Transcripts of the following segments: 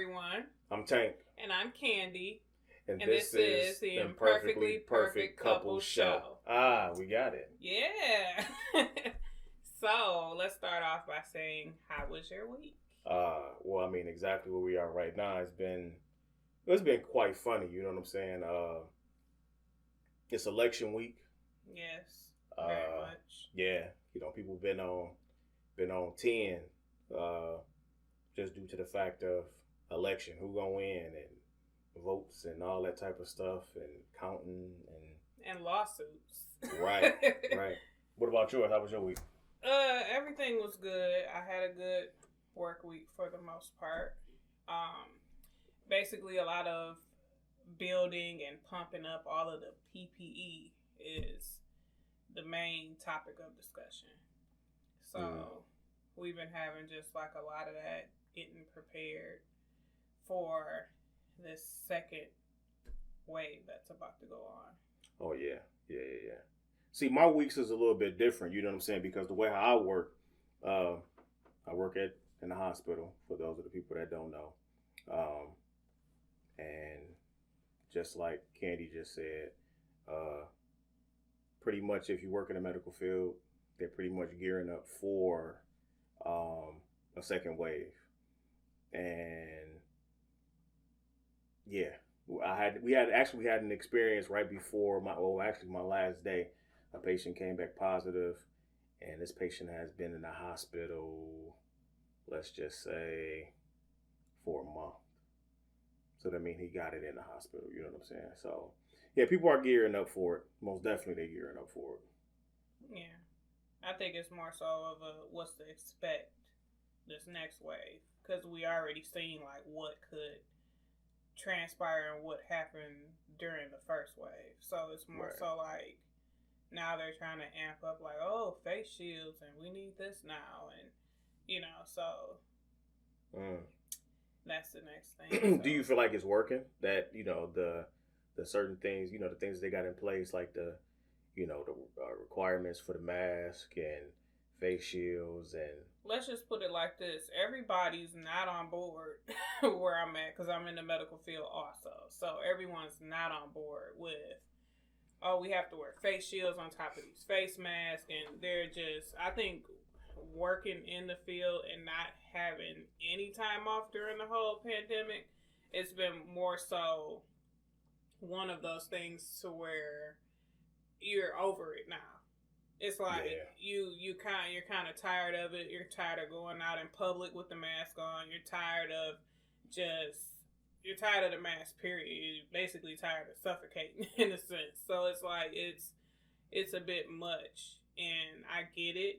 everyone. I'm Tank. And I'm Kandy. And And this this is the Imperfectly Perfect Couple show. We got it. Yeah. So, let's start off by saying, how was your week? Well, I mean, exactly where we are right now. It's been quite funny. You know what I'm saying? It's election week. Yes, very much. Yeah, people been on 10, just due to the fact of election, who gonna win and votes and all that type of stuff and counting And lawsuits. right, right. What about yours? How was your week? Everything was good. I had a good work week for the most part. Basically a lot of building and pumping up all of the PPE is the main topic of discussion. So we've been having just like a lot of that, getting prepared for this second wave that's about to go on. Oh yeah. See, my weeks is a little bit different. You know what I'm saying? Because the way how I work, I work in the hospital. For those of the people that don't know, and just like Kandy just said, pretty much if you work in the medical field, they're pretty much gearing up for a second wave. And yeah, we had an experience right before my last day. A patient came back positive, and this patient has been in the hospital, let's just say, for a month. So that means he got it in the hospital. You know what I'm saying? So yeah, people are gearing up for it. Most definitely, they're gearing up for it. Yeah, I think it's more so of what's to expect this next wave, because we already seen like what could transpire and what happened during the first wave. So it's more so like now they're trying to amp up like, oh, face shields and we need this now, and so that's the next thing. So. Do you feel like it's working? That the certain things, the things they got in place, like the requirements for the mask and face shields, and let's just put it like this: everybody's not on board where I'm at, because I'm in the medical field also. So everyone's not on board with, oh, we have to wear face shields on top of these face masks, and they're just, I think, working in the field and not having any time off during the whole pandemic, it's been more so one of those things to where you're over it now. It's like you're kind of tired of it. You're tired of going out in public with the mask on. You're tired of the mask, period. You're basically tired of suffocating in a sense. So it's like it's a bit much, and I get it,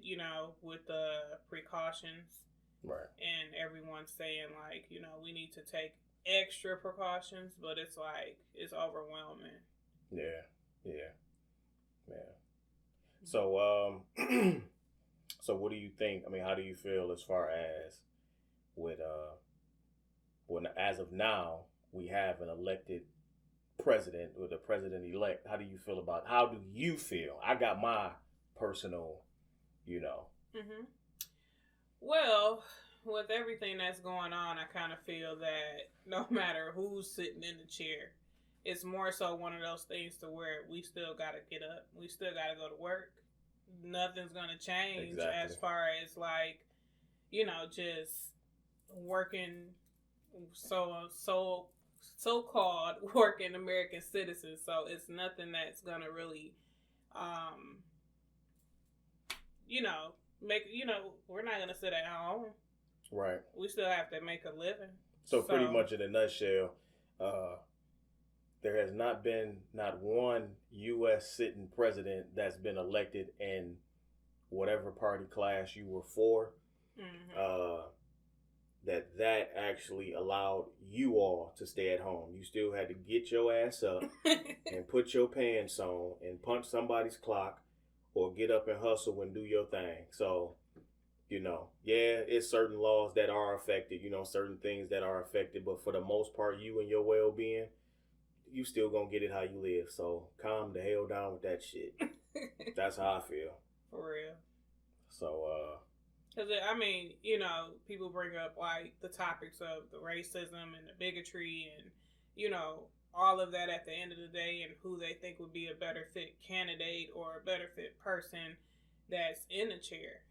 with the precautions, right? And everyone's saying like, we need to take extra precautions, but it's like it's overwhelming. Yeah. So, so what do you think? I mean, how do you feel as far as with when as of now we have an elected president or the president elect? How do you feel? I got my personal, Mm-hmm. Well, with everything that's going on, I kind of feel that no matter who's sitting in the chair, it's more so one of those things to where we still got to get up. We still got to go to work. Nothing's going to change as far as like, just working so-called working American citizens. So it's nothing that's going to really, we're not going to sit at home. Right. We still have to make a living. So pretty much in a nutshell, there has not been one U.S. sitting president that's been elected in whatever party class you were for, that actually allowed you all to stay at home. You still had to get your ass up and put your pants on and punch somebody's clock or get up and hustle and do your thing. So, it's certain laws that are affected, certain things that are affected, but for the most part, you and your well-being, you still gonna get it how you live. So calm the hell down with that shit. That's how I feel. For real. So Because, people bring up, like, the topics of the racism and the bigotry and, all of that at the end of the day and who they think would be a better fit candidate or a better fit person that's in the chair,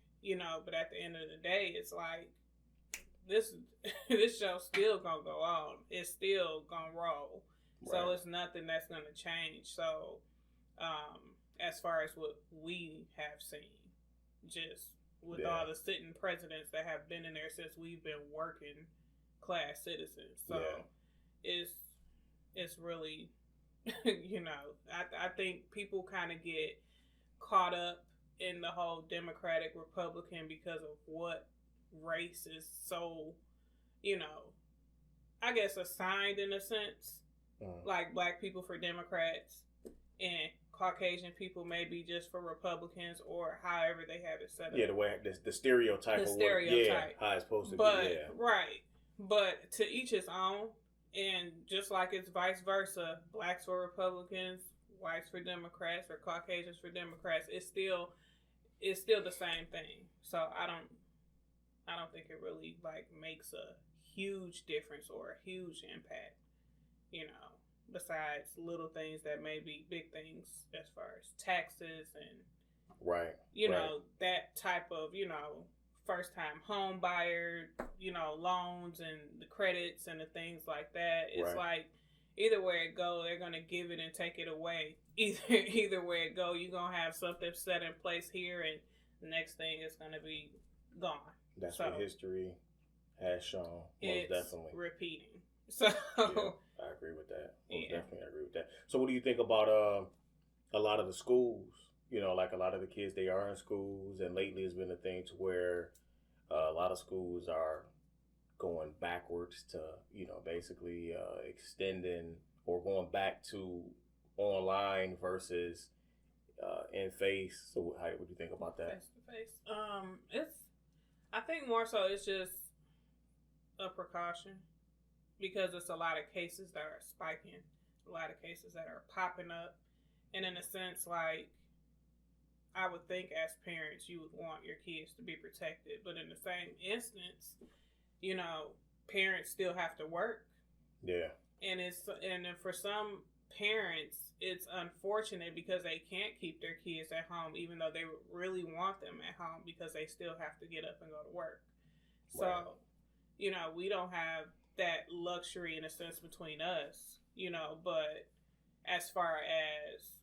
But at the end of the day, it's like, this this show's still gonna go on. It's still gonna roll. Right. So it's nothing that's gonna change. So, as far as what we have seen, just with all the sitting presidents that have been in there since we've been working class citizens. So it's really, I think people kind of get caught up in the whole Democratic Republican because of what race is so, I guess assigned in a sense. Like black people for Democrats and Caucasian people maybe just for Republicans or however they have it set up. Yeah, the way the stereotype. The stereotype. How it's supposed to be. Yeah. Right. But to each his own. And just like it's vice versa, blacks for Republicans, whites for Democrats, or Caucasians for Democrats, it's still the same thing. So I don't think it really like makes a huge difference or a huge impact, besides little things that may be big things as far as taxes and that type of, first time home buyer, loans and the credits and the things like that. It's like either way it go, they're gonna give it and take it away. Either way it go, you're gonna have something set in place here and the next thing is gonna be gone. That's what history has shown. Most definitely repeating. So I agree with that. Definitely agree with that. So what do you think about a lot of the schools? Like a lot of the kids, they are in schools, and lately it's been a thing to where a lot of schools are going backwards to, basically extending or going back to online versus in face. So what do you think about that? Face to face. I think more so it's just a precaution because it's a lot of cases that are spiking, a lot of cases that are popping up, and in a sense, like, I would think as parents you would want your kids to be protected, but in the same instance, parents still have to work. Yeah. And for some parents, it's unfortunate because they can't keep their kids at home, even though they really want them at home because they still have to get up and go to work. Right. So, we don't have that luxury in a sense between us, but as far as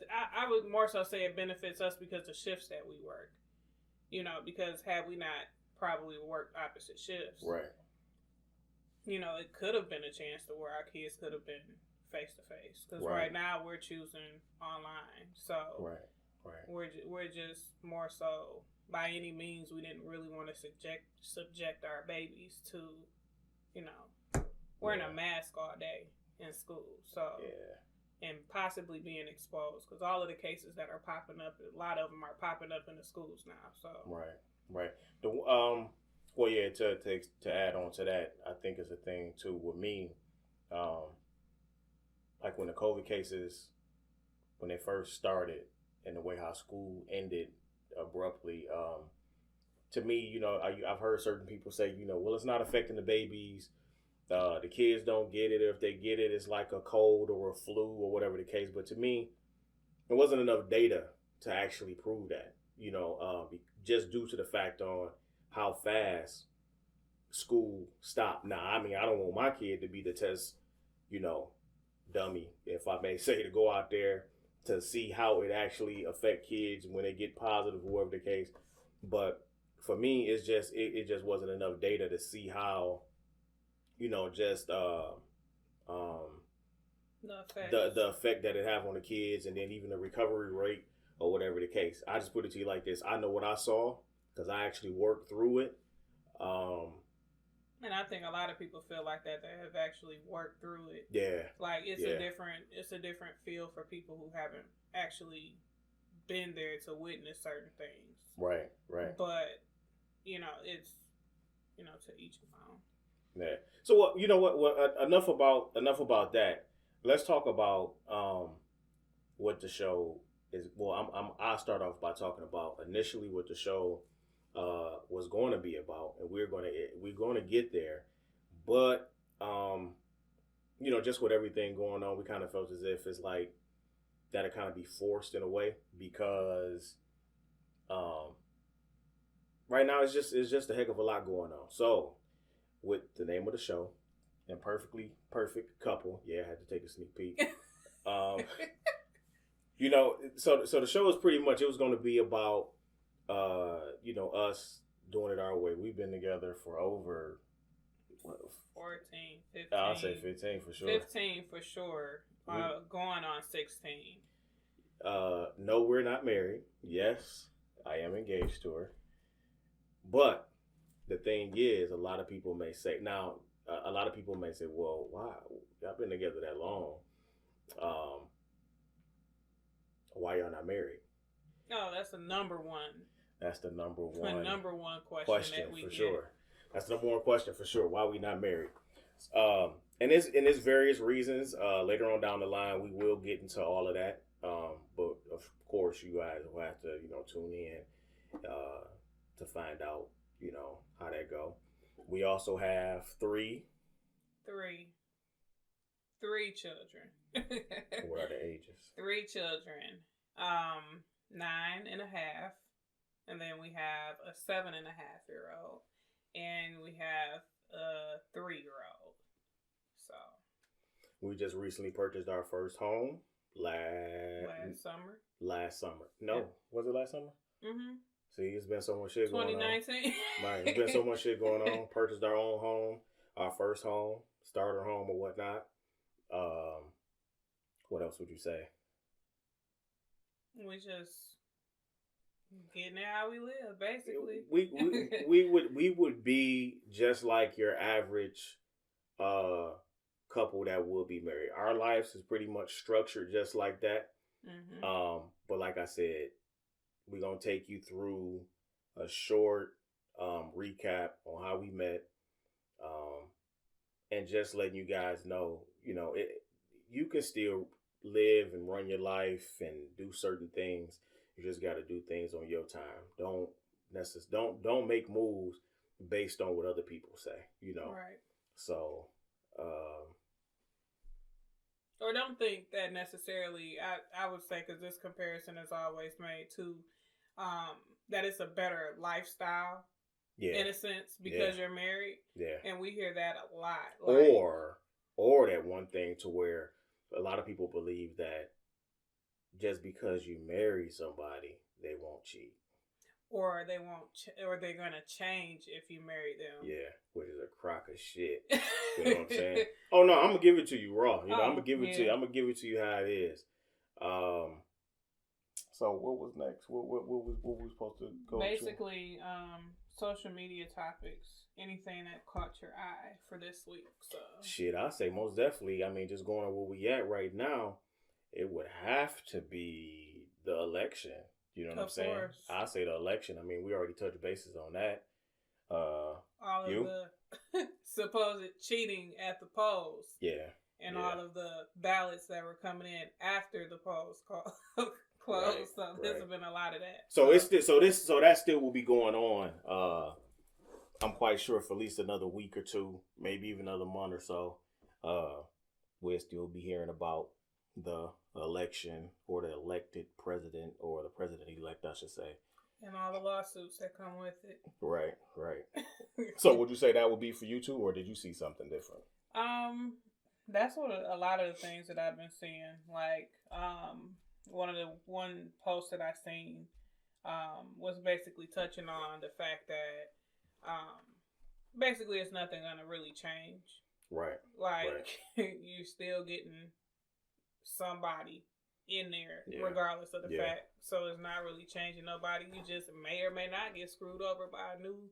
I would more so say it benefits us because of shifts that we work, because had we not probably worked opposite shifts, right? It could have been a chance to where our kids could have been face to face. Because right now we're choosing online, so we're just more so by any means we didn't really want to subject our babies to, wearing a mask all day in school. So and possibly being exposed because all of the cases that are popping up, a lot of them are popping up in the schools now. So right. To add on to that, I think it's a thing too with me. Like when the COVID cases, when they first started, and the way how school ended abruptly. To me, I've heard certain people say, well, it's not affecting the babies. The kids don't get it. Or if they get it, it's like a cold or a flu or whatever the case. But to me, there wasn't enough data to actually prove that, just due to the fact on how fast school stopped. Now, I don't want my kid to be the test, dummy, if I may say, to go out there to see how it actually affect kids when they get positive or whatever the case. But for me, it's just, it just wasn't enough data to see how, the effect that it have on the kids, and then even the recovery rate or whatever the case. I just put it to you like this. I know what I saw because I actually worked through it. And I think a lot of people feel like that. They have actually worked through it. Yeah. Like it's a different feel for people who haven't actually been there to witness certain things. Right. But, it's, to each his own. Yeah. So what? Enough about that. Let's talk about what the show I'll start off by talking about initially what the show was going to be about, and we're going to get there, but just with everything going on, we kind of felt as if it's like that'll kind of be forced in a way because um, right now it's just a heck of a lot going on. So with the name of the show, Imperfectly Perfect Couple, yeah, I had to take a sneak peek. Um, so the show is pretty much, it was going to be about us doing it our way. We've been together for over what, 14, 15. I'll say 15 for sure. 15 for sure. Going on 16. No, we're not married. Yes, I am engaged to her. But the thing is, a lot of people may say, well, why? Y'all been together that long. Why y'all not married? No, that's the number one. That's the number one question that we for get. sure. That's the number one question for sure. Why we not married? And there's various reasons. Later on down the line, we will get into all of that. But of course, you guys will have to tune in to find out how that go. We also have three children. What are the ages? 3 children. 9.5, and then we have a 7.5-year-old, and we have a 3-year-old. So we just recently purchased our first home last summer. No, yeah. Was it last summer? Mm-hmm. See, it's been so much shit going on. 2019. Right, it's been so much shit going on. Purchased our own home, our first home, starter home or whatnot. What else would you say? We just getting it how we live, basically. We would be just like your average couple that will be married. Our lives is pretty much structured just like that. Mm-hmm. But like I said, we're gonna take you through a short recap on how we met, and just letting you guys know, you can still live and run your life and do certain things. You just got to do things on your time. Don't make moves based on what other people say. Right. So, or don't think that necessarily. I would say, because this comparison is always made to, that it's a better lifestyle. Yeah. In a sense, because you're married. Yeah. And we hear that a lot. Or that one thing to where a lot of people believe that just because you marry somebody, they won't cheat. Or they won't, or they're gonna change if you marry them. Yeah, which is a crock of shit. You know what I'm saying? Oh no, I'm gonna give it to you raw. I'm gonna give it to you. I'm gonna give it to you how it is. So what was next? What we supposed to go basically, social media topics. Anything that caught your eye for this week? So shit, I say most definitely. I mean, just going on where we at right now, it would have to be the election. You know what I'm saying? I say the election. I mean, we already touched bases on that. All of the supposed cheating at the polls. Yeah. And all of the ballots that were coming in after the polls closed. Right, so there's been a lot of that. So that still will be going on. I'm quite sure for at least another week or two, maybe even another month or so. We'll still be hearing about the election or the elected president, or the president-elect, I should say. And all the lawsuits that come with it. Right. So would you say that would be for you too, or did you see something different? That's what a lot of the things that I've been seeing. Like, one post that I seen was basically touching on the fact that basically it's nothing gonna really change. Right. Like you're still getting somebody in there, regardless of the fact. So it's not really changing nobody. You just may or may not get screwed over by a new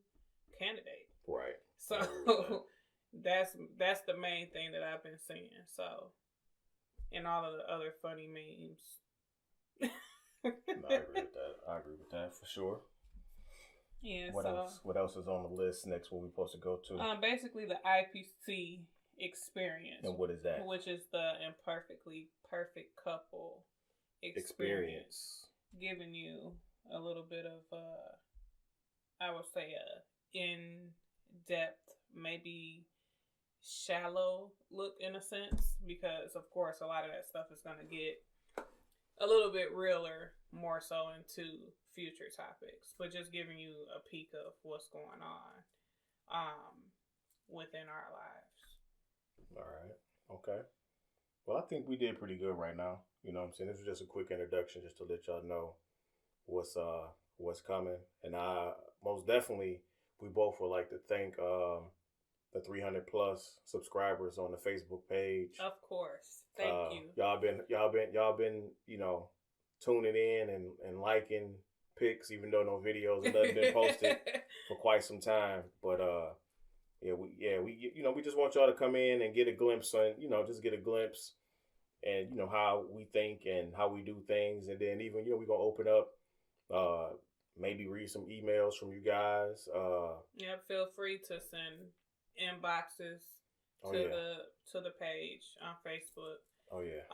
candidate. Right. So that's the main thing that I've been seeing. So, and all of the other funny memes. No, I agree with that for sure. Yeah. What else is on the list next? What we supposed to go to? Basically the IPC experience. And what is that? Which is the Imperfectly Perfect Couple experience. Giving you a little bit of, I would say, in-depth, maybe shallow look in a sense, because of course a lot of that stuff is going to get a little bit realer, more so into future topics, but just giving you a peek of what's going on within our lives. All right. Okay. Well, I think we did pretty good right now. You know what I'm saying? This was just a quick introduction just to let y'all know what's coming. And I most definitely, we both would like to thank the 300 plus subscribers on the Facebook page. Of course. Thank you. Y'all been, tuning in and liking pics, even though no videos and nothing been posted for quite some time. But we just want y'all to come in and get a glimpse on, just get a glimpse and how we think and how we do things. And then even, we're gonna open up, maybe read some emails from you guys. Feel free to send inboxes to the page on Facebook. Oh yeah.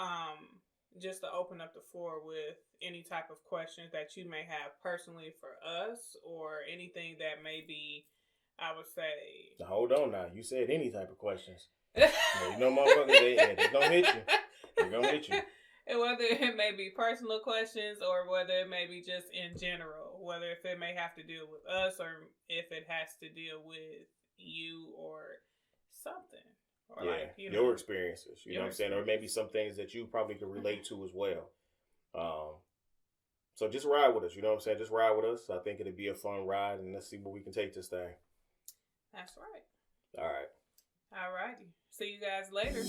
Just to open up the floor with any type of questions that you may have personally for us, or anything that may be, I would say. Now, hold on now. You said any type of questions. Motherfuckers, they're gonna hit you. They're gonna hit you. And whether it may be personal questions or whether it may be just in general, whether if it may have to deal with us or if it has to deal with you or something. Or your experiences. You know what I'm saying? Or maybe some things that you probably could relate to as well. So just ride with us. You know what I'm saying? Just ride with us. I think it'd be a fun ride, and let's see where we can take this thing. That's right. All right. All righty. See you guys later.